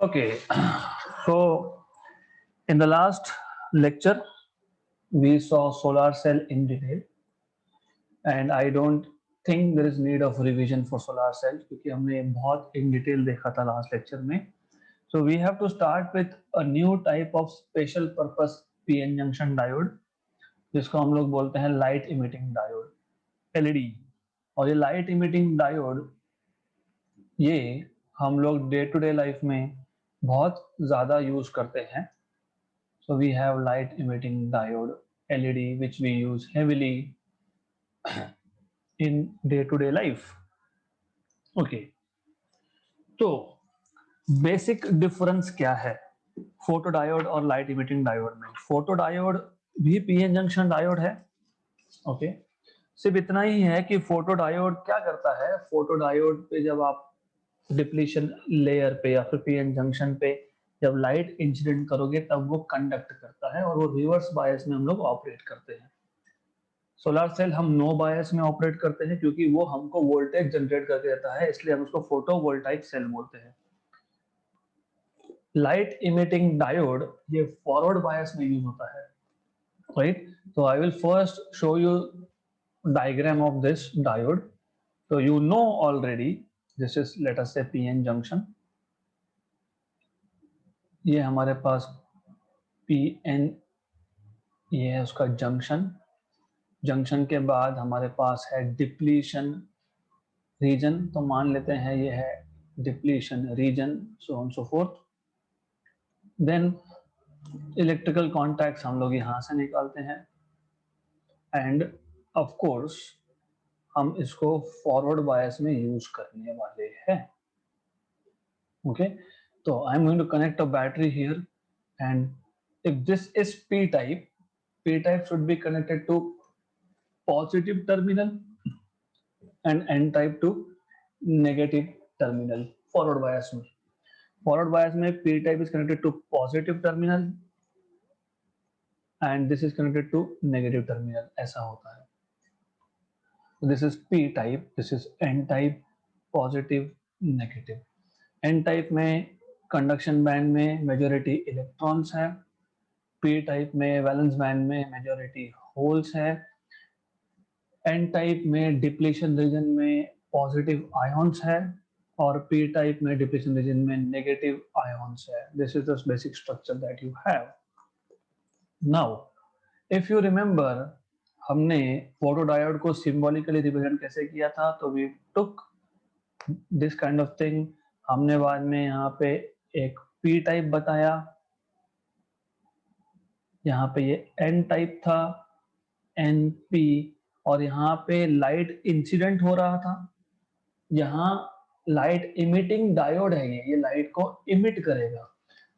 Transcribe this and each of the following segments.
Okay, so in the last lecture, we saw solar cell in detail, and I don't think there is need of revision for solar cell क्योंकि हमने बहुत in detail देखा था last lecture में. So we have to start with a new type of special purpose PN junction diode, जिसको हम लोग बोलते हैं light emitting diode, LED. और ये light emitting diode ये हम लोग डे टू डे लाइफ में बहुत ज़्यादा यूज करते हैं. So we have light emitting diode LED which we use heavily in day-to-day life. Okay. तो बेसिक डिफरेंस क्या है फोटोडायोड और लाइट इमिटिंग डायोड में? फोटोडायोड भी पीएन जंक्शन डायोड है. ओके, सिर्फ इतना ही है कि फोटोडायोड क्या करता है, फोटोडायोड पे जब आप डिप्लीशन लेयर पे या फिर पीएन जंक्शन पे जब लाइट इंसिडेंट करोगे तब वो कंडक्ट करता है और वो रिवर्स बायस में हम लोग ऑपरेट करते हैं. सोलर सेल हम नो बायस में ऑपरेट करते हैं क्योंकि वो हमको वोल्टेज जनरेट करके देता है, इसलिए हम उसको फोटोवोल्टाइक सेल बोलते हैं. लाइट इमिटिंग डायोड ये फॉरवर्ड बायस में यूज होता है, राइट? तो I will first show you diagram of this diode. तो you know already this is let us say PN junction. ये हमारे पास पीएन, ये है उसका जंक्शन. जंक्शन के बाद हमारे पास है डिप्लीशन रीजन, तो मान लेते हैं ये है depletion region, so on so forth. Then electrical contacts हम लोग यहां से निकालते हैं एंड ऑफ कोर्स हम इसको फॉरवर्ड बायस में यूज करने वाले हैं. ओके, तो I am going to connect a battery here and if this is P type should be connected to positive terminal and n type to negative terminal forward bias में. Forward bias में p type is connected to positive terminal and this is connected to negative terminal, ऐसा होता है. So this is p type, this is n type, positive, negative. n type में conduction band में majority electrons है, p type में valence band में majority holes है, n type में डिप्लीशन रीजन में पॉजिटिव आयॉन्स है और p टाइप में डिप्लीशन रीजन में नेगेटिव आयॉन्स है. This is the basic structure that you have. Now if you remember, हमने फोटोडायोड को सिंबॉलिकली रिप्रेजेंट कैसे किया था, तो we took this kind of thing. हमने बाद में यहाँ पे एक p टाइप बताया, यहाँ पे ये n टाइप था, np, और यहाँ पे लाइट इंसिडेंट हो रहा था. यहाँ लाइट इमिटिंग डायोड है, ये लाइट को इमिट करेगा.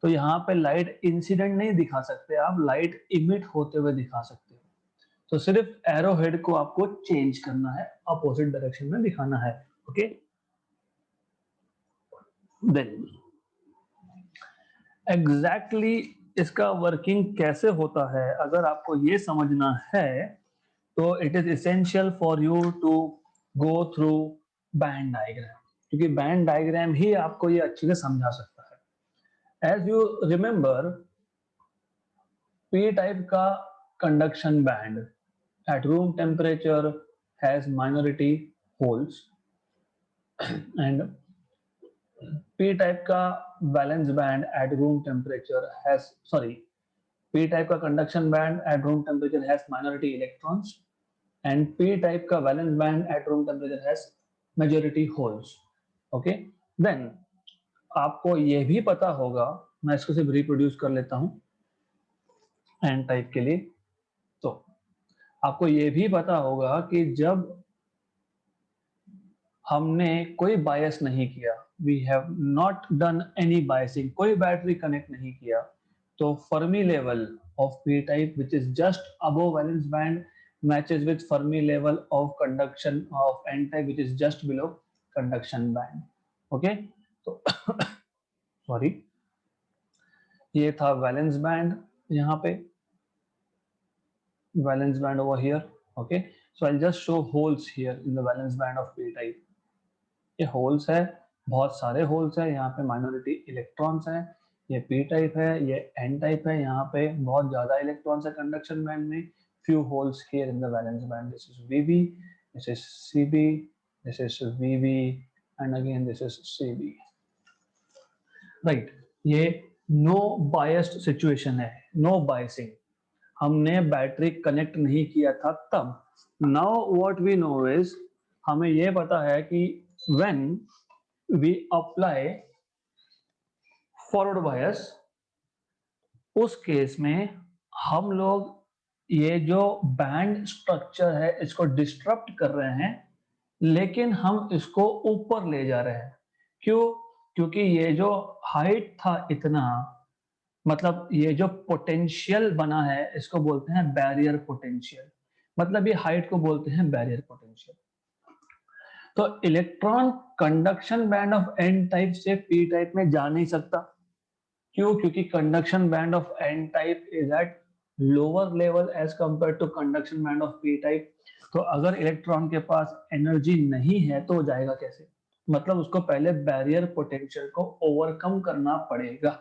तो यहाँ पे लाइट इंसिडेंट नहीं दिखा सकते आप, लाइट इमिट होते हुए दिखा सकते हो. तो सिर्फ एरो हेड को आपको चेंज करना है, अपोजिट डायरेक्शन में दिखाना है. ओके, देन एग्जैक्टली इसका वर्किंग कैसे होता है अगर आपको ये समझना है, तो it is essential for you to go through band diagram, क्योंकि बैंड डायग्राम ही आपको ये अच्छे से समझा सकता है. As you remember, P type का conduction band at room temperature has minority holes and P type का valence band at room temperature has, sorry, P type का conduction band at room temperature has minority electrons and p type का valence band at room temperature has majority holes. Okay, then आपको ये भी पता होगा, मैं इसको सिर्फ रिप्रोड्यूस कर लेता हूं n टाइप के लिए. तो आपको ये भी पता होगा कि जब हमने कोई बायस नहीं किया, we have not done any biasing, कोई बैटरी कनेक्ट नहीं किया, तो Fermi level of p type which is just above valence band matches with Fermi level of conduction of n type which is just below conduction band. Okay, तो sorry, ये था valence band, यहाँ पे valence band over here. Okay, so I'll just show holes here in the valence band of p type. ये holes है बहुत सारे holes हैं, यहाँ पे माइनॉरिटी इलेक्ट्रॉन्स हैं, ये p टाइप है, ये n टाइप है, यहाँ पे बहुत ज्यादा इलेक्ट्रॉन्स है कंडक्शन बैंड में, few holes here in the valence band. This is VB, this is CB, this is VB, and again this is CB. Right? ये नो बायस्ड सिचुएशन है, नो बायसिंग, हमने बैटरी कनेक्ट नहीं किया था तब. Now what we know is, हमें ये पता है कि when we apply forward bias, उस केस में हम लोग ये जो बैंड स्ट्रक्चर है इसको डिस्टरप्ट कर रहे हैं, लेकिन हम इसको ऊपर ले जा रहे हैं. क्यों? क्योंकि ये जो हाइट था इतना, मतलब ये जो पोटेंशियल बना है इसको बोलते हैं बैरियर पोटेंशियल, मतलब ये हाइट को बोलते हैं बैरियर पोटेंशियल. तो electron conduction band of N type से पी टाइप में जा नहीं सकता. क्यों? क्योंकि conduction band of N type is at lower level as compare to conduction band of P type. तो अगर इलेक्ट्रॉन के पास एनर्जी नहीं है तो जाएगा कैसे? मतलब उसको पहले बैरियर पोटेंशियल को ओवरकम करना पड़ेगा.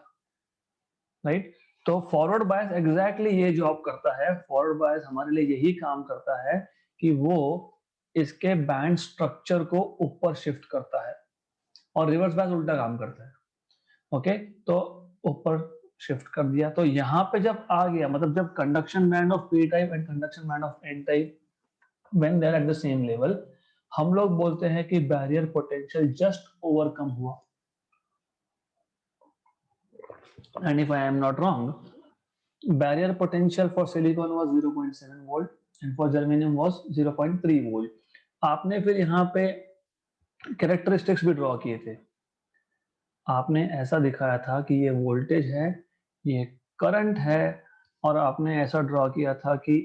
राइट? तो फॉरवर्ड बायस एग्जैक्टली ये जॉब करता है. फॉरवर्ड बायस हमारे लिए यही काम करता है कि वो इसके बैंड स्ट्रक्चर को ऊपर शिफ्ट करता है, और रिवर्स बायस उल्टा काम करता है. ओके, तो ऊपर शिफ्ट कर दिया. तो यहाँ पे जब आ गया, मतलब जब conduction band of P type and conduction band of N type when they are at the same level, हम लोग बोलते हैं कि बैरियर पोटेंशियल जस्ट ओवरकम हुआ. And if I am not wrong, barrier potential for silicon was 0.7 volt and for germanium was 0.3 volt. आपने फिर यहाँ पे कैरेक्टरिस्टिक्स भी ड्रॉ किए थे. आपने ऐसा दिखाया था कि ये वोल्टेज है, ये करंट है, और आपने ऐसा ड्रॉ किया था कि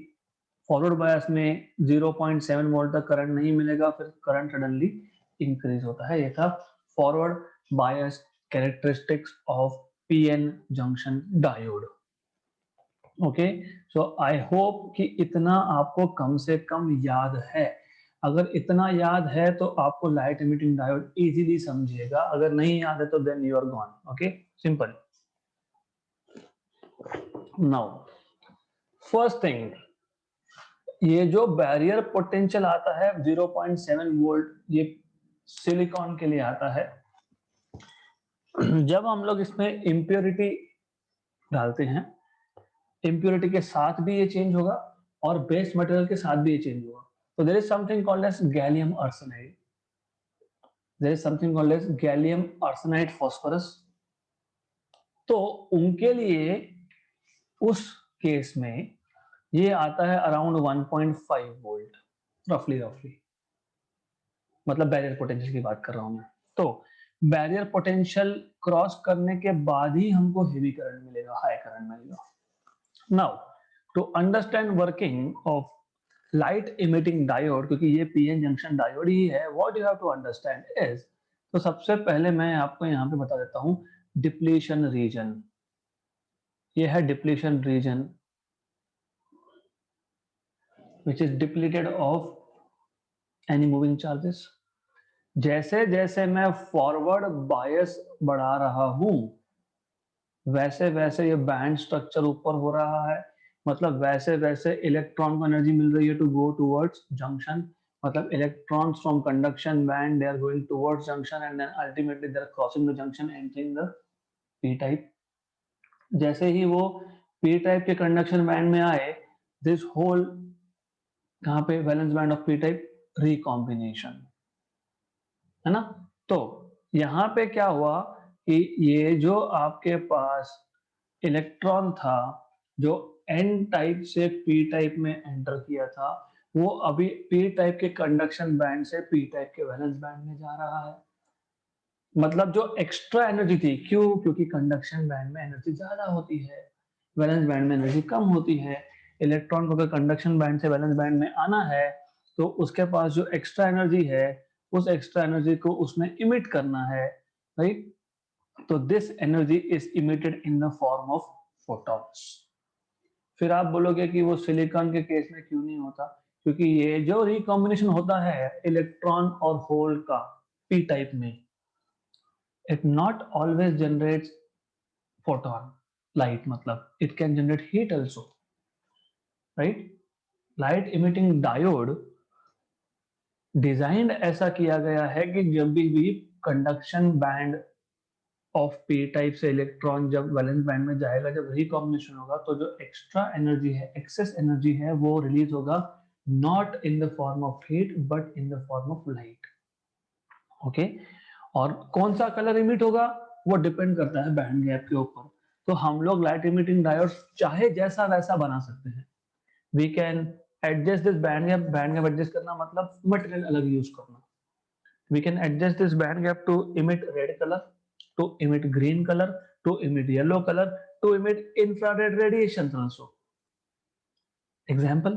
फॉरवर्ड बायस में 0.7 वोल्ट तक करंट नहीं मिलेगा, फिर करंट सडनली इंक्रीज होता है. ये था forward bias characteristics of PN junction diode. Okay, so I hope कि इतना आपको कम से कम याद है. अगर इतना याद है तो आपको लाइट एमिटिंग डायोड इजीली समझिएगा. अगर नहीं याद है तो then you are gone. Okay, simple. Now first thing, ये जो बैरियर पोटेंशियल आता है 0.7 वोल्ट, ये सिलिकॉन के लिए आता है. जब हम लोग इसमें इम्प्योरिटी डालते हैं, इम्प्योरिटी के साथ भी ये चेंज होगा और बेस मटेरियल के साथ भी ये चेंज होगा. तो there is something called as gallium arsenide. There is something called as gallium arsenide phosphorus. तो उनके लिए उस केस में ये आता है अराउंड 1.5 वोल्ट, रफली, मतलब बैरियर पोटेंशियल की बात कर रहा हूं मैं. तो बैरियर पोटेंशियल क्रॉस करने के बाद ही हमको हेवी करंट मिलेगा, हाई करंट मिलेगा. Now to understand working of light emitting diode, क्योंकि ये पीएन जंक्शन डायोड ही है, what you have to understand is, तो सबसे पहले मैं आपको यहाँ पे बता देता हूँ डिप्लीशन रीजन. ये है depletion reason which is depleted of any moving charges. जैसे जैसे मैं फॉरवर्ड बायस बढ़ा रहा हूं, वैसे वैसे ये बैंड स्ट्रक्चर ऊपर हो रहा है. मतलब वैसे वैसे इलेक्ट्रॉन को एनर्जी मिल रही है टू गो टुवर्ड्स जंक्शन. मतलब electrons from conduction band they are going towards junction and then ultimately they are crossing the junction entering the P type. जैसे ही वो पी टाइप के कंडक्शन बैंड में आए, दिस होल कहाँ पे, valence band of P type, recombination, है ना. तो यहाँ पे क्या हुआ कि ये जो आपके पास इलेक्ट्रॉन था जो एन टाइप से पी टाइप में एंटर किया था, वो अभी पी टाइप के कंडक्शन बैंड से पी टाइप के वैलेंस बैंड में जा रहा है. मतलब जो एक्स्ट्रा एनर्जी थी, क्यों? क्योंकि कंडक्शन बैंड में एनर्जी ज्यादा होती है, वैलेंस बैंड में एनर्जी कम होती है. इलेक्ट्रॉन को अगर कंडक्शन बैंड से वैलेंस बैंड में आना है तो उसके पास जो एक्स्ट्रा एनर्जी है, उस एक्स्ट्रा एनर्जी को उसने इमिट करना है. राइट? तो this energy is emitted in the form of photons. फिर आप बोलोगे कि वो सिलिकॉन के केस में क्यों नहीं होता? क्योंकि ये जो रिकॉम्बिनेशन होता है इलेक्ट्रॉन और होल का पी टाइप में, It not always generates photon light, मतलब it can generate heat also, right? Light emitting diode design ऐसा किया गया है कि जब भी conduction band of P type से इलेक्ट्रॉन जब वैलेंस बैंड में जाएगा, जब रिकॉम्बिनेशन होगा, तो जो एक्स्ट्रा एनर्जी है, एक्सेस एनर्जी है, वो रिलीज होगा not in the form of heat but in the form of light. Okay, और कौन सा कलर इमिट होगा वो डिपेंड करता है बैंड गैप के ऊपर। तो हम लोग लाइट इमिटिंग डायोड चाहे जैसा वैसा बना सकते हैं। We can adjust this band gap adjust करना मतलब मटेरियल अलग यूज करना। We can adjust this band gap to emit red color, to emit green color, to emit yellow color, to emit infrared radiations also. Example,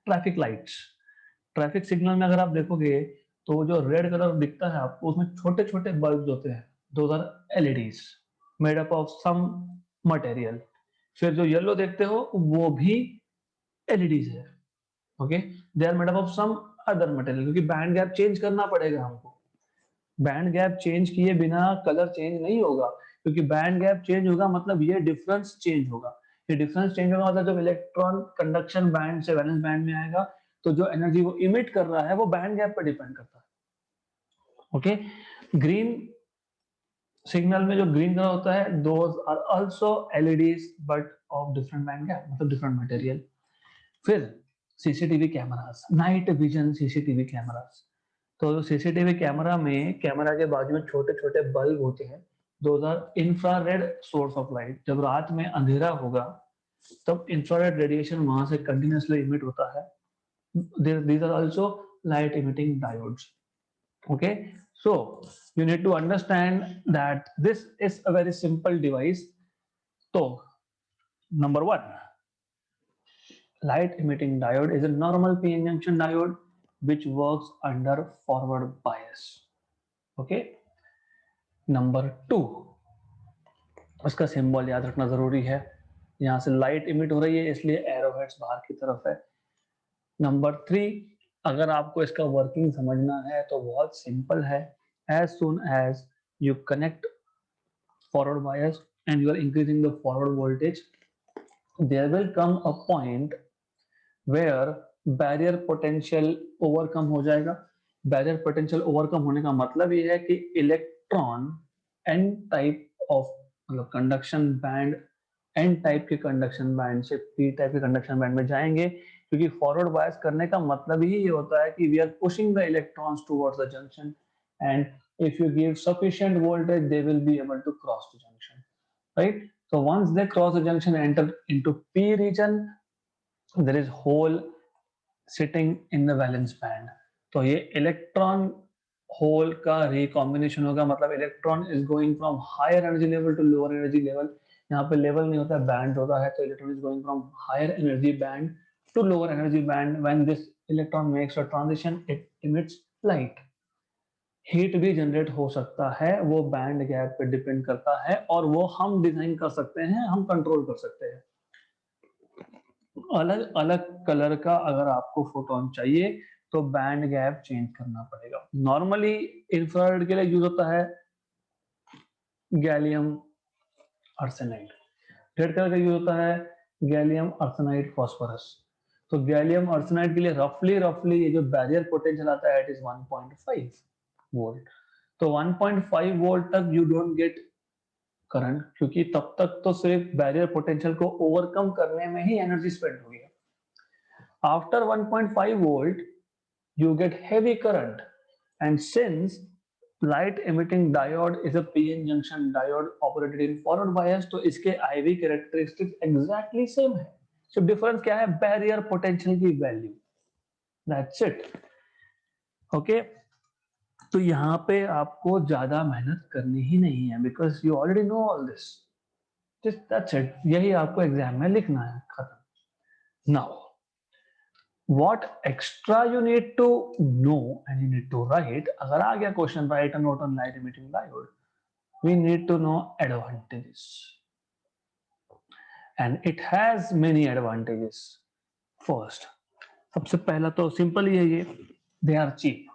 traffic lights. Traffic signal में अगर आप देखोगे तो जो रेड कलर दिखता है आपको, उसमें छोटे छोटे बल्ब होते हैं, those are LEDs made up of some material. फिर जो येलो देखते हो वो भी एलईडीज है। Okay, they are made up of some other material, क्योंकि बैंड गैप चेंज करना पड़ेगा हमको। बैंड गैप चेंज किए बिना कलर चेंज नहीं होगा, क्योंकि बैंड गैप चेंज होगा मतलब ये डिफरेंस चेंज होगा। ये डिफरेंस चेंज होगा मतलब जब इलेक्ट्रॉन कंडक्शन बैंड से वैलेंस बैंड में आएगा तो जो एनर्जी वो इमिट कर रहा है वो बैंड गैप पर डिपेंड करता है। ओके, ग्रीन सिग्नल में जो ग्रीन कलर होता है, those are also LEDs but of different band gap, मतलब डिफरेंट मटेरियल। फिर CCTV cameras, night vision CCTV cameras. तो सीसीटीवी कैमरा में, कैमरा के बाजू में छोटे छोटे बल्ब होते हैं, those are infrared source of light. जब रात में अंधेरा होगा तब इंफ्रारेड रेडिएशन वहां से कंटिन्यूअसली इमिट होता है। these are also light emitting diodes. Okay, so you need to understand that this is a very simple device. So number one, light emitting diode is a normal p-n junction diode which works under forward bias. Okay, number two, उसका symbol याद रखना जरूरी है। यहां से light emit हो रही है इसलिए एरोहेड्स बाहर की तरफ है। नंबर थ्री, अगर आपको इसका वर्किंग समझना है तो बहुत सिंपल है। As soon as you connect forward bias and you are increasing the forward voltage, there will come a point where barrier potential overcome हो जाएगा। बैरियर पोटेंशियल ओवरकम होने का मतलब ये है कि इलेक्ट्रॉन एन टाइप ऑफ, मतलब कंडक्शन बैंड, एन टाइप के कंडक्शन बैंड से पी टाइप के कंडक्शन बैंड में जाएंगे, क्योंकि फॉरवर्ड बायस करने का मतलब ही ये होता है कि we are pushing the electrons towards the junction and if you give sufficient voltage they will be able to cross the junction, right? So once they cross the junction and enter into p region, there is hole sitting in the valence band. तो ये electron hole का recombination होगा, मतलब electron is going from higher energy level to lower energy level. यहाँ पे level नहीं होता, band होता है, तो electron is going from higher energy band to lower energy band. When this electron makes a transition it emits light. Heat भी generate हो सकता है, वो बैंड गैप पे डिपेंड करता है, और वो हम डिजाइन कर सकते हैं, हम कंट्रोल कर सकते हैं। अलग अलग कलर का अगर आपको फोटोन चाहिए तो बैंड गैप चेंज करना पड़ेगा। नॉर्मली इंफ्रारेड के लिए यूज होता है गैलियम आर्सेनाइड, रेड कलर का यूज होता है गैलियम आर्सेनाइड फॉस्फोरस। तो गैलियम आर्सेनाइड के लिए रफली ये जो बैरियर पोटेंशियल आता है इट इज 1.5 वोल्ट। तो 1.5 वोल्ट तक यू डोंट गेट करंट, क्योंकि तब तक तो सिर्फ बैरियर पोटेंशियल को ओवरकम करने में ही एनर्जी स्पेंड होगी। After 1.5 volt, you get heavy current, and since light emitting diode is a p-n junction diode operated in forward bias, तो इसके IV characteristics exactly same है। सिर्फ डिफरेंस क्या है, बैरियर पोटेंशियल की वैल्यू, दैट्स इट। ओके, तो यहाँ पे आपको ज्यादा मेहनत करनी ही नहीं है, because you already know all this, that's it. यही आपको एग्जाम में लिखना है, खत्म। Now what extra you need to know and you need to write, अगर आ गया question write a note on light emitting diode, we need to know advantages and it has many advantages. First, सबसे पहला तो simple ही है ये, they are cheap.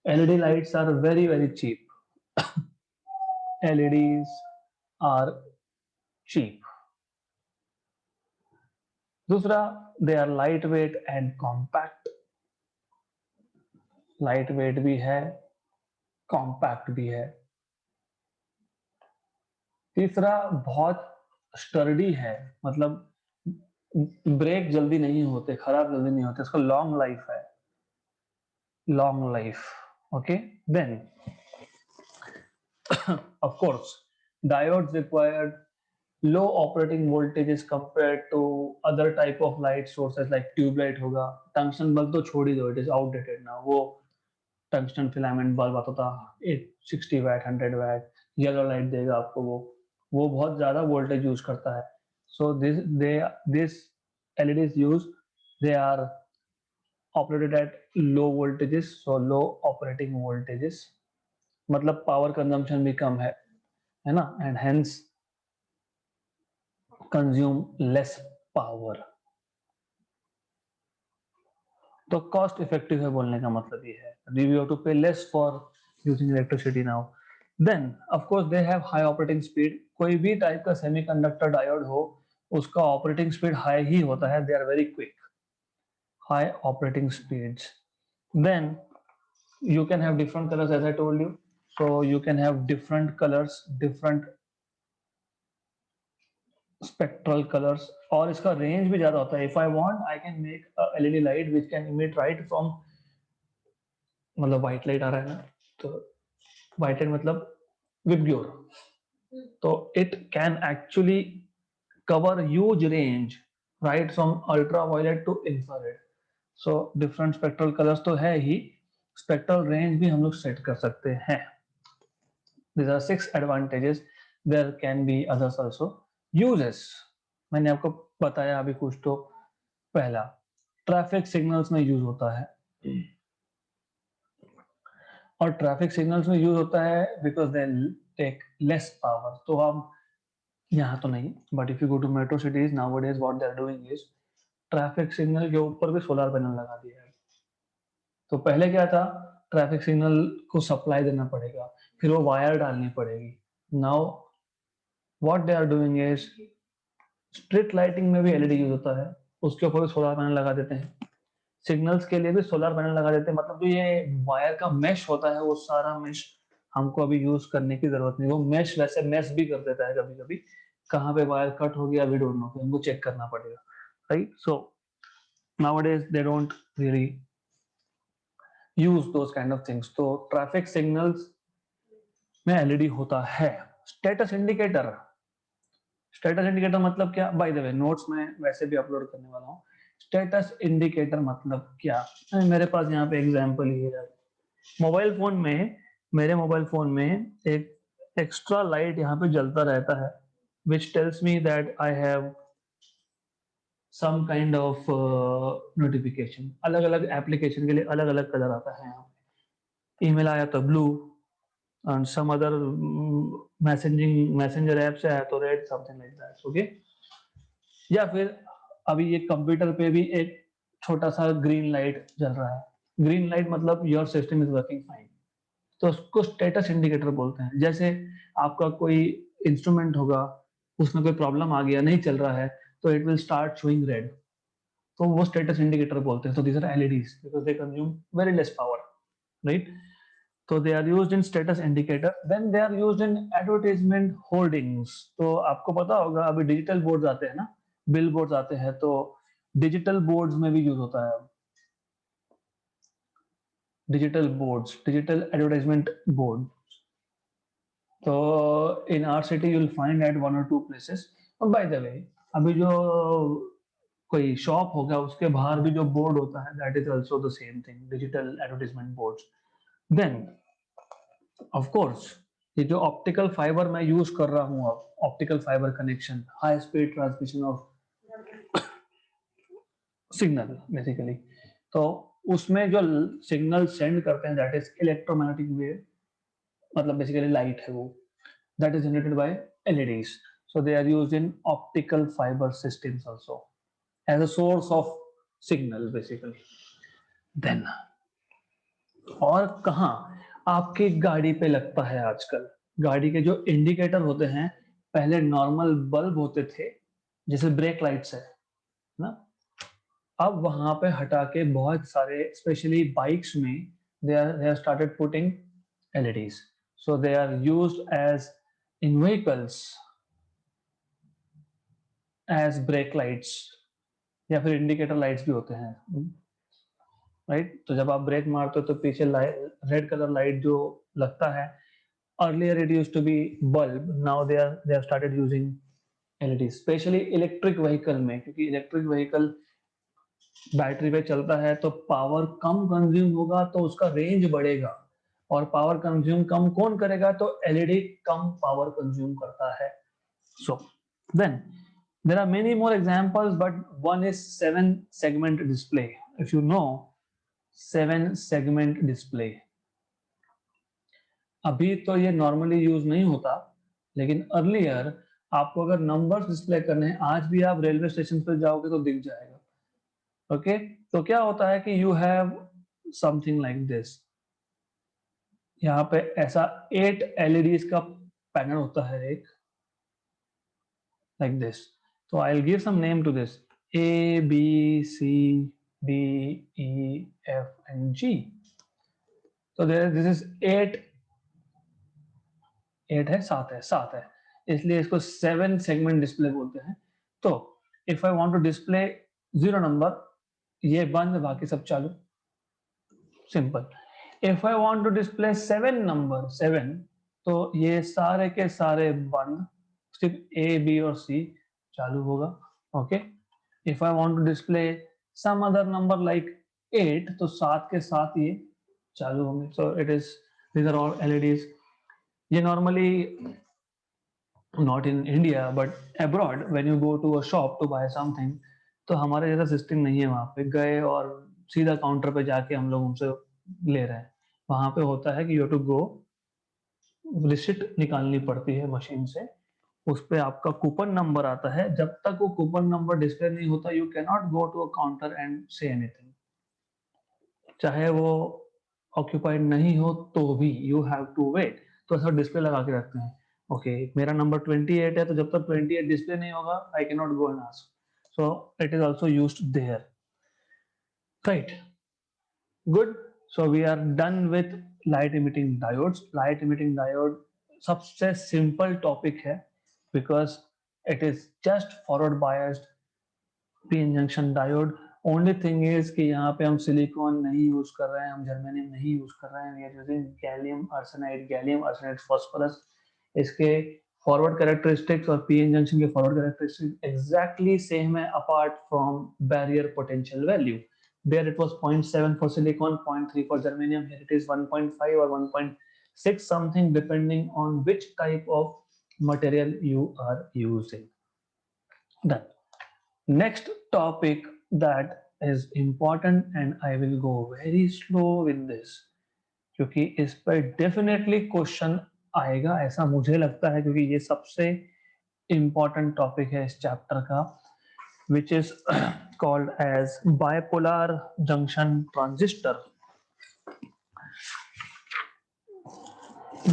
LED lights are very cheap. LEDs are cheap. दूसरा, they are lightweight and compact. Lightweight भी है, compact भी है. तीसरा, बहुत स्टर्डी है, मतलब ब्रेक जल्दी नहीं होते, खराब जल्दी नहीं होते, इसका लॉन्ग लाइफ है, long life. Okay, then of course diodes required low operating voltages compared to other type of light sources like tube light होगा. टंक्शन बल्ब तो छोड़ ही दो, it is outdated now. वो टंक्शन फिलामेंट बल्ब आता था 60 वैट 100 वैट, येलो लाइट देगा आपको, वो बहुत ज्यादा वोल्टेज यूज करता है. So this LEDs use, they are operated at low voltages, so low operating voltages मतलब पावर कंजम्पशन भी कम है ना, and hence consume less power. तो कॉस्ट इफेक्टिव है बोलने का मतलब ये है, we have to pay less for using electricity now. Then of course they have high operating speed. कोई भी टाइप का सेमीकंडक्टर डायोड हो, उसका ऑपरेटिंग स्पीड हाई ही होता है. They are very quick, high operating speeds. Then you can have different colors as I told you, so you can have different colors, different spectral colors, और इसका range भी ज्यादा होता है. If I want I can make LED light which can emit right from, मतलब white light आ रहा है ना, तो व्हाइट लाइट मतलब विबग्योर, तो it can actually cover huge range right from ultraviolet to infrared. So different spectral colours तो है ही, स्पेक्ट्रल रेंज भी हम लोग सेट कर सकते हैं. These are 6 advantages. There can be others also. Uses मैंने आपको बताया अभी कुछ. तो पहला, ट्रैफिक सिग्नल्स में यूज होता है, और ट्रैफिक सिग्नल्स में यूज होता है because they take less power. तो हम यहाँ तो नहीं, but if you go to metro cities nowadays what they are doing is traffic signal के ऊपर भी सोलर पैनल लगा दिया है. तो पहले क्या था, ट्रैफिक सिग्नल को सप्लाई देना पड़ेगा, फिर वो वायर डालनी पड़ेगी. Now what they are doing is street lighting में भी LED यूज होता है, उसके ऊपर भी सोलर पैनल लगा देते हैं. सिग्नल्स के लिए भी सोलर पैनल लगा देते हैं. मतलब जो ये वायर का मेश होता है, वो सारा मेश हमको अभी यूज करने की जरूरत नहीं. वो मेश वैसे मेश भी कर देता है कभी कभी, कहाँ पे वायर कट हो गया वी डोंट नो, हमको चेक करना पड़ेगा, right. So nowadays they don't really use those kind of things. तो ट्रैफिक सिग्नल्स में LED होता है. स्टेटस इंडिकेटर, स्टेटस इंडिकेटर मतलब क्या, बाय द वे नोट्स में वैसे भी अपलोड करने वाला हूँ. स्टेटस इंडिकेटर मतलब क्या, मेरे पास यहाँ पे एग्जांपल ही है. मोबाइल फोन में, मेरे मोबाइल फोन में एक एक्स्ट्रा लाइट यहाँ पे जलता रहता है which tells me that I have some kind of notification. अलग अलग एप्लीकेशन के लिए अलग अलग कलर आता है. यहाँ पे ईमेल आया तो blue, and some other messenger app से आया तो red, something like that. Okay, या फिर अभी ये कंप्यूटर पे भी एक छोटा सा ग्रीन लाइट जल रहा है. ग्रीन लाइट मतलब your system is working fine, तो उसको स्टेटस इंडिकेटर बोलते हैं. जैसे आपका कोई इंस्ट्रूमेंट होगा, उसमें कोई प्रॉब्लम आ गया, नहीं चल रहा है, तो it will start showing red, तो वो स्टेटस इंडिकेटर बोलते हैं. तो these are LEDs because they consume very less power, right. तो they are used in status indicator. Then they are used in advertisement hoardings. तो आपको पता होगा अभी डिजिटल बोर्ड्स आते हैं ना, बिल बोर्ड्स आते हैं, तो डिजिटल बोर्ड्स में भी यूज होता है. Digital boards, digital advertisement board. तो in our city you will find at 1 or 2 places. और बाय द वे अभी जो कोई शॉप होगा उसके बाहर भी जो बोर्ड होता है, that is also the same thing, digital advertisement boards. Then of course ये जो ऑप्टिकल फाइबर मैं यूज कर रहा हूँ अब, optical fibre connection, high speed transmission of signal basically. तो उसमें जो सिग्नल सेंड करते हैं दैट इज इलेक्ट्रोमैग्नेटिक वेव, मतलब बेसिकली लाइट है वो, that is generated by LEDs. So they are used in optical fiber systems also as a source of signal basically. Then और कहाँ आपकी गाड़ी पे लगता है आजकल। गाड़ी के जो इंडिकेटर होते हैं, पहले नॉर्मल बल्ब होते थे, जैसे ब्रेक लाइट्स है ना? अब वहाँ पे हटा के बहुत सारे स्पेशली बाइक्स में they have started putting LEDs. So they are used as in vehicles as brake lights या फिर इंडिकेटर लाइट्स भी होते हैं, राइट? तो जब आप ब्रेक मारते हो तो पीछे रेड कलर लाइट जो लगता है, earlier it used to be bulb, now they have started using LED, specially electric vehicle में, क्योंकि इलेक्ट्रिक व्हीकल बैटरी पे चलता है तो पावर कम कंज्यूम होगा तो उसका रेंज बढ़ेगा, और पावर कंज्यूम कम कौन करेगा? तो एलईडी कम पावर कंज्यूम करता है। So then there are many more examples, but one is 7 segment display. If you know 7 segment display, अभी तो ये नॉर्मली यूज नहीं होता, लेकिन अर्लियर आपको अगर नंबर्स डिस्प्ले करने हैं, आज भी आप रेलवे स्टेशन पर जाओगे तो दिख जाएगा। ओके, तो क्या होता है कि you have something like this, यहाँ पे ऐसा 8 LEDs का पैनल होता है एक, like this. So I'll give some name to this: A, B, C, D, E, F, and G. So this is 8 है, 7 है, इसलिए इसको 7 segment display बोलते हैं। तो if I want to display 0 number, ये बंद, बाकी सब चालू, simple. If I want to display 7 number 7, तो ये सारे के सारे बंद, सिर्फ A, B और C चालू होगा। Okay, if I want to display some other number like 8, तो 7 के साथ ये चालू होंगे। So it is, these are all LEDs। ये normally not in India but abroad, when you go to a shop to buy something, तो हमारे जैसा सिस्टम नहीं है। वहां पे गए और सीधा काउंटर पे जाके हम लोग उनसे ले रहे हैं। वहां पे होता है कि यू टू गो, रिसिट निकालनी पड़ती है मशीन से, उस पे आपका कूपन नंबर आता है। जब तक वो कूपन नंबर डिस्प्ले नहीं होता, you can not go to a counter and say anything, चाहे वो ऑक्यूपाइड नहीं हो तो भी यू हैव टू वेट। तो ऐसा डिस्प्ले लगा के रखते हैं, ओके मेरा नंबर 28 है, तो जब तक 28 डिस्प्ले नहीं होगा, I can not go and ask. So it is also used there, right? Good. So we are done with light emitting diodes. Light emitting diode सबसे सिंपल टॉपिक है, because it is just forward biased PN junction diode. Only thing is कि यहाँ पे हम silicon नहीं use कर रहे हैं, हम जर्मेनियम नहीं यूज कर रहे हैं, we are using gallium arsenide phosphorus. इसके फॉरवर्ड कैरेक्टरिस्टिक्स और पीएन जंक्शन के फॉरवर्ड कैरेक्टरिस्टिक्स एग्जैक्टली सेम है, apart from barrier potential value. There it was 0.7 for silicon, 0.3 for germanium. Here it is 1.5 or 1.6 something, depending on which type of material you are using. Done. Next topic that is important, and I will go very slow with this, क्योंकि इस पर definitely question आएगा, ऐसा मुझे लगता है, क्योंकि ये सबसे important टॉपिक है इस चैप्टर का, which is called as bipolar junction transistor.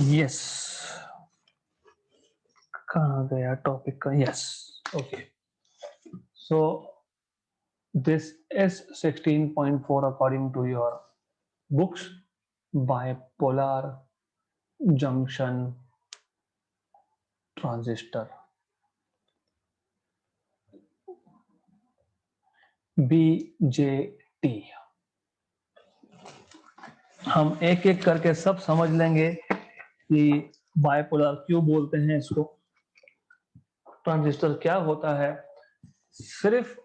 Yes, कहाँ गया टॉपिक का? Yes, okay. So this is 16.4 according to your books, bipolar junction transistor, BJT। हम एक एक करके सब समझ लेंगे कि बायपोलर क्यों बोलते हैं इसको, ट्रांजिस्टर क्या होता है। सिर्फ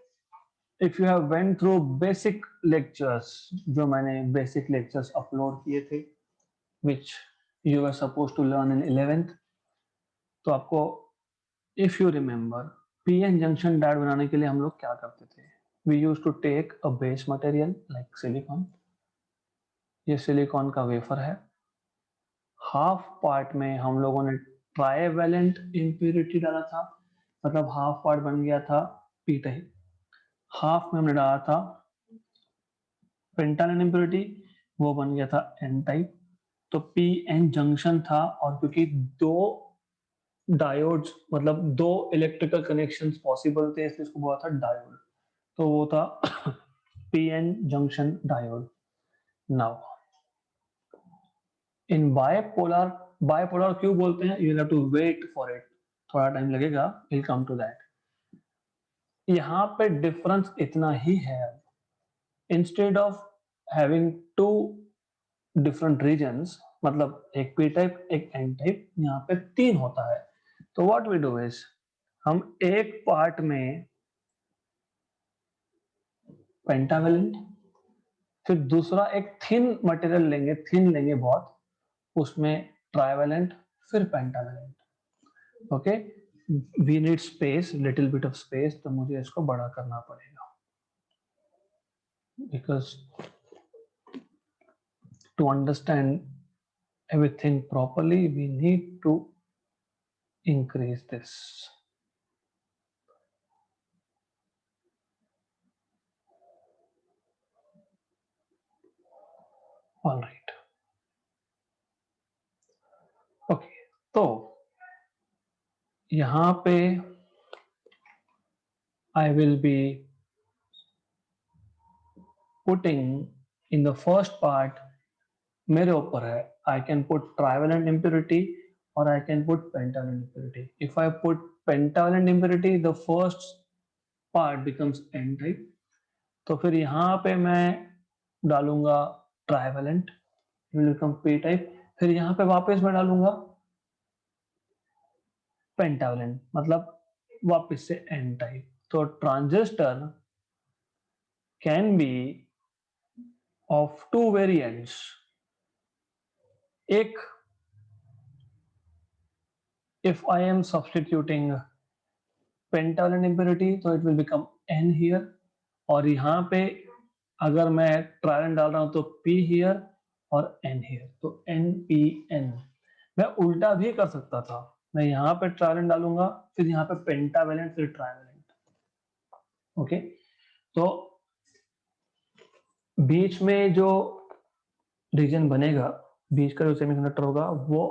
if you have went through basic lectures, जो मैंने बेसिक लेक्चर्स अपलोड किए थे, which you are suppose to learn in 11th, तो आपको, if you remember, PN junction diode बनाने के लिए हम लोग क्या करते थे? We use to take a base material like silicon. ये सिलिकॉन का वेफर है, हाफ पार्ट में हम लोगों ने ट्राइवेलेंट इम्प्यूरिटी डाला था, मतलब हाफ पार्ट बन गया था पी टाइप, हाफ में हमने डाला था पेंटालेन इम्प्यूरिटी, वो बन गया था एन टाइप। तो पी एन जंक्शन था, और क्योंकि दो डायोड्स मतलब दो इलेक्ट्रिकल कनेक्शंस पॉसिबल थे इसलिए इसको बोला था डायोड, तो वो था P N junction diode. Now in bipolar क्यों बोलते हैं, you have to wait for it, थोड़ा टाइम लगेगा, विल कम टू दैट. यहाँ पे डिफरेंस इतना ही है, instead of having two different regions, मतलब एक पी टाइप एक एन टाइप, यहाँ पे तीन होता है. तो व्हाट वी डू इज, हम एक पार्ट में पेंटावेलेंट, फिर दूसरा एक थिन मटेरियल लेंगे, थिन लेंगे बहुत, उसमें ट्राइवेलेंट, फिर pentavalent. Okay, we need space, little bit of space, तो मुझे इसको बड़ा करना पड़ेगा, because to understand everything properly we need to increase this. All right, okay, तो यहाँ पे I will be putting in the first part, मेरे ऊपर है, I can put trivalent impurity or I can put pentavalent impurity. If I put pentavalent impurity, the first part becomes n type, तो फिर यहाँ पे मैं डालूंगा trivalent, will become p type, फिर यहाँ पे वापस मैं डालूंगा पेंटावेलेंट, मतलब वापस से n टाइप. तो transistor can be of to variants, एक if I am substituting pentavalent impurity तो it will become n here, और यहाँ पे अगर मैं ट्राइवेलेंट डाल रहा हूं तो p here और n here, तो npn. मैं उल्टा भी कर सकता था, मैं यहाँ पे ट्राइवेलेंट डालूंगा, फिर यहाँ पे पेंटावेलेंट, फिर ट्राइवेलेंट. ओके, तो बीच में जो रीजन बनेगा, बीच का जो सेमीकंडक्टर होगा वो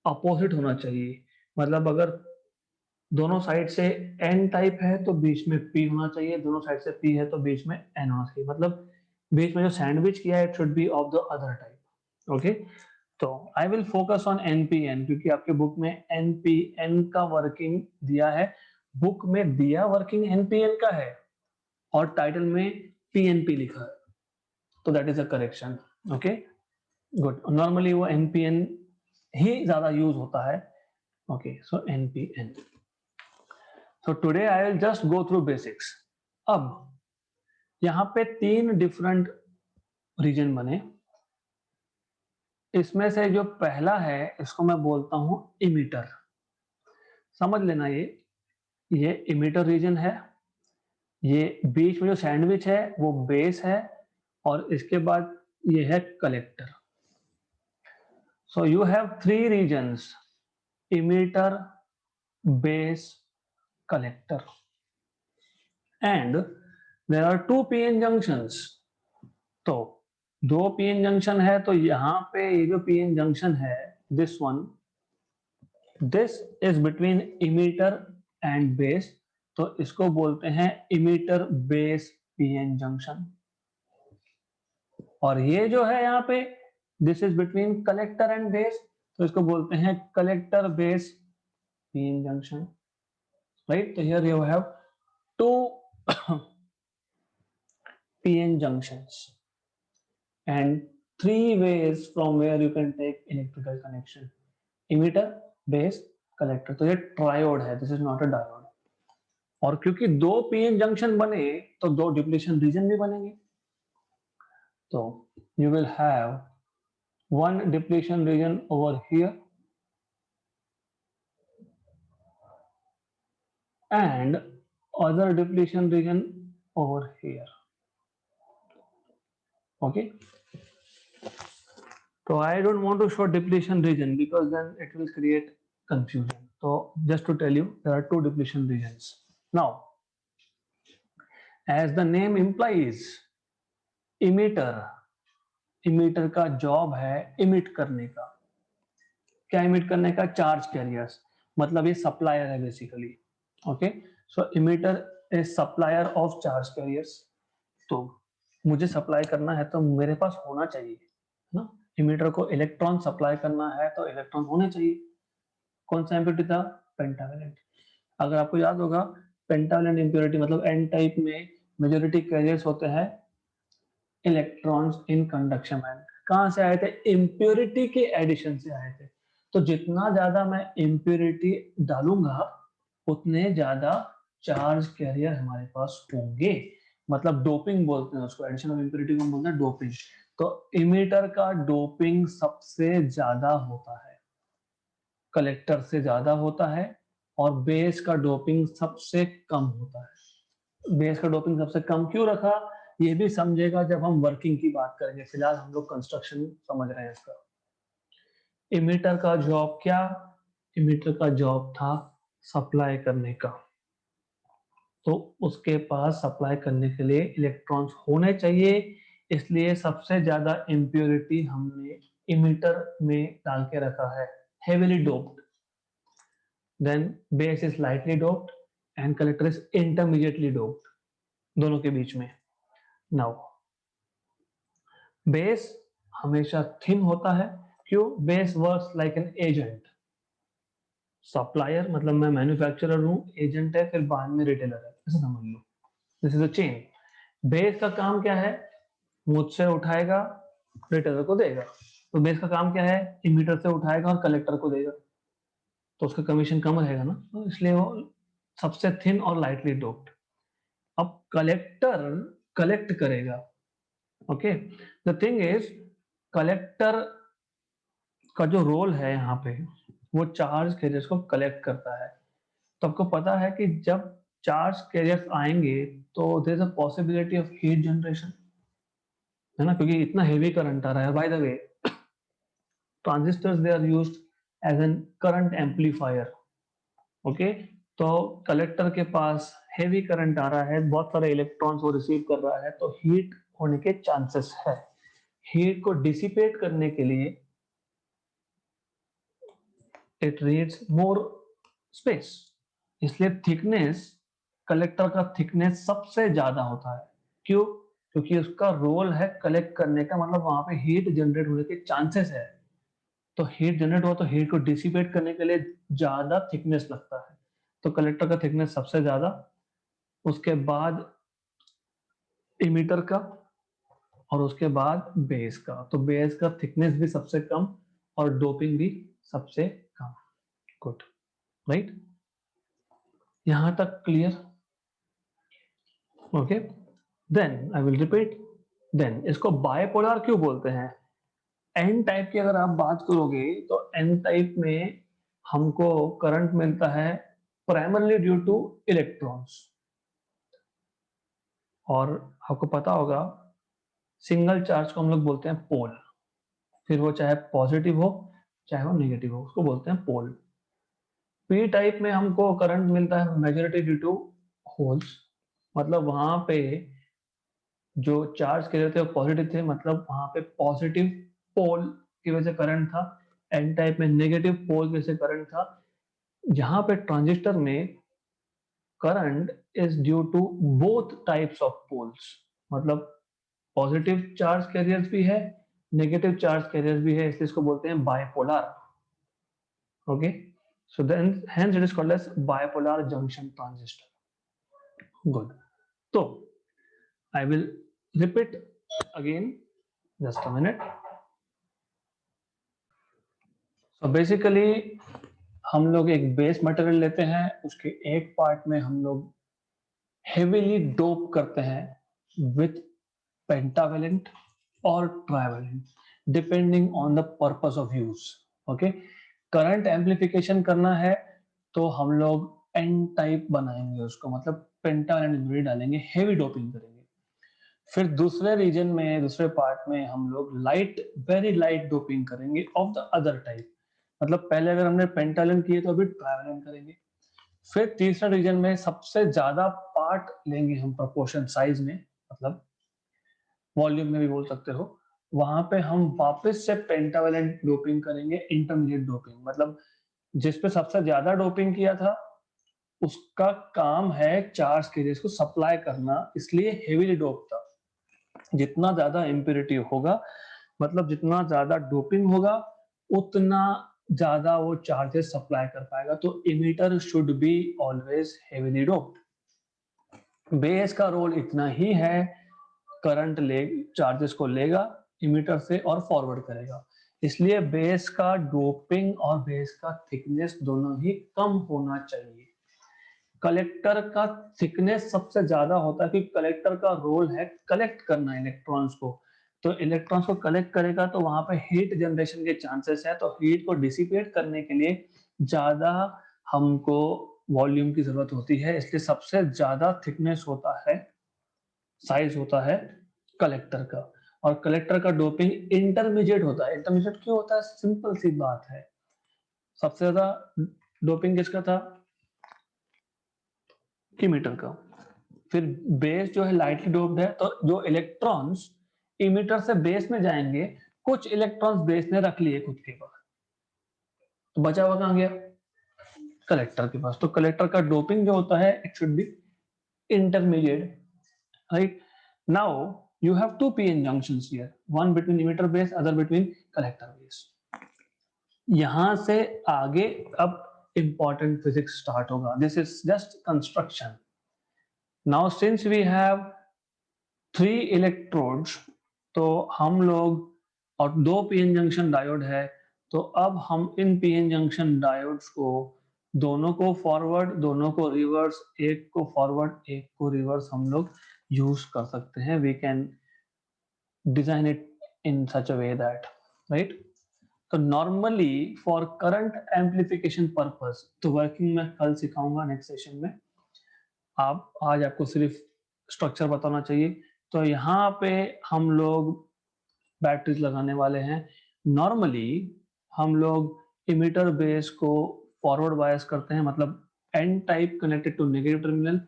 अपोजिट होना चाहिए, मतलब अगर दोनों साइड से n टाइप है तो बीच में p होना चाहिए, दोनों साइड से p है तो बीच में n होना चाहिए, मतलब बीच में जो सैंडविच किया है it should be of the other type. Okay, तो I will focus on npn, क्योंकि आपके बुक में npn का वर्किंग दिया है, बुक में दिया वर्किंग npn का है और टाइटल में pnp लिखा है, तो that is a correction. Okay, good, normally वो npn ही ज्यादा यूज होता है. Okay, so npn. So today I will just go through basics. अब यहाँ पे तीन डिफरेंट रीजन बने, इसमें से जो पहला है इसको मैं बोलता हूं इमीटर. समझ लेना, ये इमीटर रीजन है, ये बीच में जो सैंडविच है वो बेस है, और इसके बाद ये है collector. So you have three regions, emitter, base, collector, and there are two PN junctions. तो दो पीएन जंक्शन है, तो यहाँ पे ये जो पीएन जंक्शन है, this one, this is between emitter and base, तो इसको बोलते हैं इमीटर बेस पीएन जंक्शन. और ये जो है यहाँ पे, this is between collector and base, तो इसको बोलते हैं collector base PN junction. Right, तो here you have two PN junctions and three ways from where you can take electrical connection: emitter, base, collector. तो ये ट्रायोड है, this is not a diode. और क्योंकि दो पीएन जंक्शन बने तो दो डिप्लीशन रीजन भी बनेंगे, तो you will have one depletion region over here and other depletion region over here. Okay, so I don't want to show depletion region because then it will create confusion. So just to tell you, there are two depletion regions. Now, as the name implies, emitter emitter का job है emit करने का। क्या emit करने का? Charge carriers, मतलब ये supplier है basically. Okay, so emitter is supplier of charge carriers. तो मुझे सप्लाई करना है तो मेरे पास होना चाहिए ना, इमिटर को इलेक्ट्रॉन सप्लाई करना है तो इलेक्ट्रॉन होने चाहिए। कौन सा इम्प्योरिटी था? पेंटावेलेंट। अगर आपको याद होगा, पेंटावेलेंट इम्प्योरिटी मतलब एन टाइप में मेजोरिटी कैरियर्स होते हैं इलेक्ट्रॉन्स इन कंडक्शन बैंड। कहां से आए थे? इम्प्योरिटी के एडिशन से आए थे। तो जितना ज्यादा मैं इम्प्योरिटी डालूंगा उतने ज्यादा चार्ज कैरियर हमारे पास होंगे, मतलब डोपिंग बोलते हैं उसको, एडिशन ऑफ इम्प्योरिटी को बोलते हैं डोपिंग। तो इमिटर का डोपिंग सबसे ज्यादा होता है, कलेक्टर से ज्यादा होता है, और बेस का डोपिंग सबसे कम होता है। बेस का डोपिंग सबसे कम क्यों रखा, ये भी समझेगा जब हम वर्किंग की बात करेंगे, फिलहाल हम लोग कंस्ट्रक्शन समझ रहे हैं इसका। इमिटर का जॉब क्या? इमिटर का जॉब था सप्लाई करने का, तो उसके पास सप्लाई करने के लिए इलेक्ट्रॉन्स होने चाहिए, इसलिए सबसे ज्यादा इम्प्योरिटी हमने इमिटर में डाल के रखा है, heavily doped. Then base is lightly doped and collector is intermediately doped, दोनों के बीच में। नाउ बेस हमेशा थिन होता है, क्यों? Base works like an agent. Supplier मतलब मैं मैन्युफैक्चरर हूं, एजेंट है फिर बाद में रिटेलर है, ऐसा समझ लो। This is a chain. Base का काम क्या है? मुझसे उठाएगा, रिटेलर को देगा। तो बेस का काम क्या है? इमीटर से उठाएगा और कलेक्टर को देगा, तो उसका कमीशन कम रहेगा ना, तो इसलिए वो सबसे थिन और लाइटली डोप्ड। अब कलेक्टर कलेक्ट करेगा। Okay, the thing is, collector का जो रोल है यहाँ पे, वो चार्ज कैरियर्स को कलेक्ट करता है। तो आपको पता है कि जब चार्ज कैरियर्स आएंगे तो there is a possibility of heat generation, है ना, क्योंकि इतना हेवी करंट आ रहा है। By the way, transistors they are used as an current amplifier. Okay, तो कलेक्टर के पास हेवी करंट आ रहा है, बहुत सारे इलेक्ट्रॉन्स वो रिसीव कर रहा है, तो हीट होने के चांसेस है। हीट को डिसिपेट करने के लिए इट नीड्स मोर स्पेस, इसलिए थिकनेस, कलेक्टर का थिकनेस सबसे ज्यादा होता है। क्यों? क्योंकि उसका रोल है कलेक्ट करने का, मतलब वहां पे हीट जनरेट होने के चांसेस है। तो हीट जनरेट हुआ तो हीट को डिसिपेट करने के लिए ज्यादा थिकनेस लगता है, तो कलेक्टर का थिकनेस सबसे ज्यादा, उसके बाद इमीटर का, और उसके बाद बेस का। तो बेस का थिकनेस भी सबसे कम और डोपिंग भी सबसे कम। Good, right? यहां तक clear? Okay, then I will repeat. Then इसको बायपोलर क्यों बोलते हैं? एन टाइप की अगर आप बात करोगे तो एन टाइप में हमको करंट मिलता है प्राइमरली ड्यू टू इलेक्ट्रॉन्स, और आपको पता होगा सिंगल चार्ज को हम लोग बोलते हैं पोल, फिर वो चाहे पॉजिटिव हो चाहे वो नेगेटिव हो, उसको बोलते हैं पोल। पी टाइप में हमको करंट मिलता है मेजॉरिटी ड्यू टू होल्स, मतलब वहां पे जो चार्ज के थे वो पॉजिटिव थे, मतलब वहां पे पॉजिटिव पोल की वजह से करंट था। एन टाइप में नेगेटिव पोल की वजह से करंट था। यहाँ पे ट्रांजिस्टर में current is due to both types of poles, मतलब पॉजिटिव चार्ज कैरियर्स भी है, नेगेटिव चार्ज कैरियर्स भी है, इसलिए इसको बोलते हैं bipolar. Okay, so then hence it is called as bipolar junction transistor. Good. So I will repeat again, just a minute. So basically हम लोग एक बेस मटेरियल लेते हैं, उसके एक पार्ट में हम लोग हेवीली डोप करते हैं विथ पेंटावेलेंट और trivalent, depending on the purpose of use. Okay, current amplification करना है तो हम लोग एन टाइप बनाएंगे उसको, मतलब पेंटावेलेंट डालेंगे, हेवी डोपिंग करेंगे। फिर दूसरे रीजन में, दूसरे पार्ट में हम लोग लाइट, वेरी लाइट डोपिंग करेंगे ऑफ द अदर टाइप, मतलब पहले अगर हमने पेंटावेलेंट किए तो अभी ट्राइवेलेंट करेंगे। फिर तीसरा रीजन में सबसे ज्यादा पार्ट लेंगे हम प्रोपोर्शन साइज में, मतलब वॉल्यूम में भी बोल सकते हो, वहां पे हम वापस से पेंटावेलेंट डोपिंग करेंगे, इंटरमीडिएट डोपिंग, मतलब जिस पे सबसे ज्यादा डोपिंग किया था उसका काम है चार्ज केजेस को सप्लाई करना, इसलिए हेवीली डोप था। जितना ज्यादा इम्प्योरिटी होगा, मतलब जितना ज्यादा डोपिंग होगा, उतना ज्यादा वो चार्जेस सप्लाई कर पाएगा। तो emitter should be always heavily doped. Base का रोल इतना ही है, करंट ले चार्जेस को लेगा इमीटर से और फॉरवर्ड करेगा, इसलिए बेस का डोपिंग और बेस का थिकनेस दोनों ही कम होना चाहिए। कलेक्टर का थिकनेस सबसे ज्यादा होता है, क्योंकि कलेक्टर का रोल है कलेक्ट करना इलेक्ट्रॉन्स को। तो इलेक्ट्रॉन्स को कलेक्ट करेगा तो वहां पे हीट जनरेशन के चांसेस है, तो हीट को डिसिपेट करने के लिए ज्यादा हमको वॉल्यूम की जरूरत होती है, इसलिए सबसे ज्यादा थिकनेस होता है, साइज होता है कलेक्टर का। और कलेक्टर का डोपिंग इंटरमीडिएट होता है। इंटरमीडिएट क्यों होता है? सिंपल सी बात है, सबसे ज्यादा डोपिंग किसका था? इमीटर का। फिर बेस जो है लाइटली डोप्ड है, तो जो इलेक्ट्रॉन्स इमीटर से बेस में जाएंगे, कुछ इलेक्ट्रॉन्स बेस ने रख लिए खुद के पास, तो बचा हुआ कहां गया? कलेक्टर के पास। तो कलेक्टर का डोपिंग जो होता है, it should B intermediate, right? Now you have two p-n junctions here, one between emitter base, other between collector base. यहां से आगे अब important physics start होगा, this is just construction. Now since we have 3 electrodes, तो हम लोग और 2 p-n junction diode है, तो अब हम इन p-n junction डायोड्स को दोनों को फॉरवर्ड, दोनों को रिवर्स, एक को फॉरवर्ड एक को रिवर्स हम लोग यूज कर सकते हैं। We can design it in such a way that, right? तो normally for current amplification purpose, तो वर्किंग में कल सिखाऊंगा नेक्स्ट सेशन में, आप आज आपको सिर्फ स्ट्रक्चर बताना चाहिए। तो यहाँ पे हम लोग बैटरीज लगाने वाले हैं। नॉर्मली हम लोग इमीटर बेस को फॉरवर्ड बायस करते हैं, मतलब N type connected to negative terminal,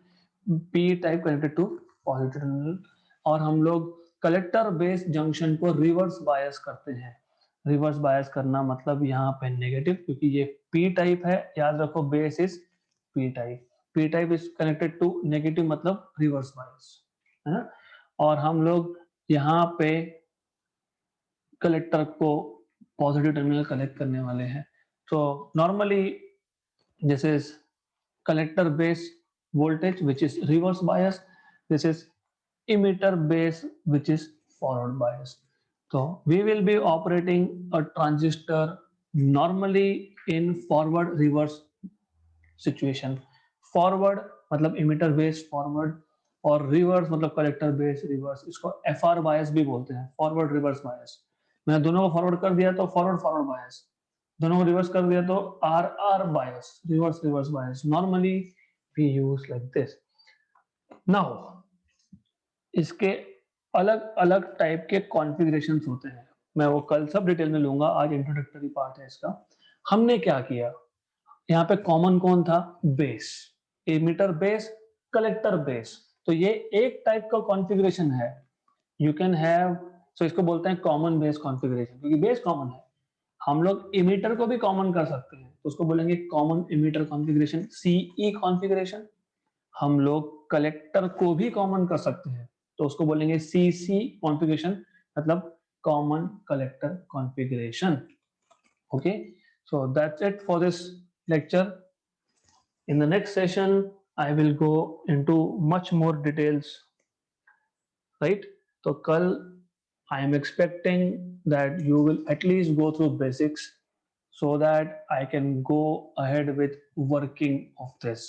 P type connected to positive terminal, और हम लोग कलेक्टर बेस जंक्शन को रिवर्स बायस करते हैं। रिवर्स बायस करना मतलब यहाँ पे नेगेटिव, क्योंकि ये पी टाइप है, याद रखो base is P type, P type is connected to negative, मतलब रिवर्स बायस है ना। और हम लोग यहाँ पे कलेक्टर को पॉजिटिव टर्मिनल कनेक्ट करने वाले हैं। तो normally this is collector base voltage which is reverse bias, this is emitter base which is forward bias. So we will be operating a transistor normally in forward reverse situation. Forward मतलब emitter base forward, और reverse मतलब collector base reverse, इसको FR bias भी बोलते हैं, forward reverse bias। मैंने दोनों को फॉरवर्ड कर दिया तो फॉरवर्ड फॉरवर्ड बायस, दोनों को रिवर्स कर दिया तो R R bias, reverse reverse bias. Normally we use like this. Now इसके अलग अलग टाइप के कॉन्फ़िगरेशन होते हैं, मैं वो कल सब डिटेल में लूंगा, आज इंट्रोडक्टरी पार्ट है इसका। हमने क्या किया, यहाँ पे कॉमन कौन था? Base, emitter base, collector base. तो ये एक टाइप का कॉन्फ़िगरेशन है। यू कैन हैव, सो इसको बोलते हैं कॉमन बेस कॉन्फ़िगरेशन, क्योंकि बेस कॉमन है। हम लोग इमीटर को भी कॉमन कर सकते हैं, तो उसको बोलेंगे common emitter configuration, CE configuration. हम लोग कलेक्टर को भी कॉमन कर सकते हैं, तो उसको बोलेंगे सीसी कॉन्फ़िगरेशन, मतलब common collector configuration. Okay, so that's it for this lecture. In the next session I will go into much more details, right? So kal I am expecting that you will at least go through basics so that I can go ahead with working of this.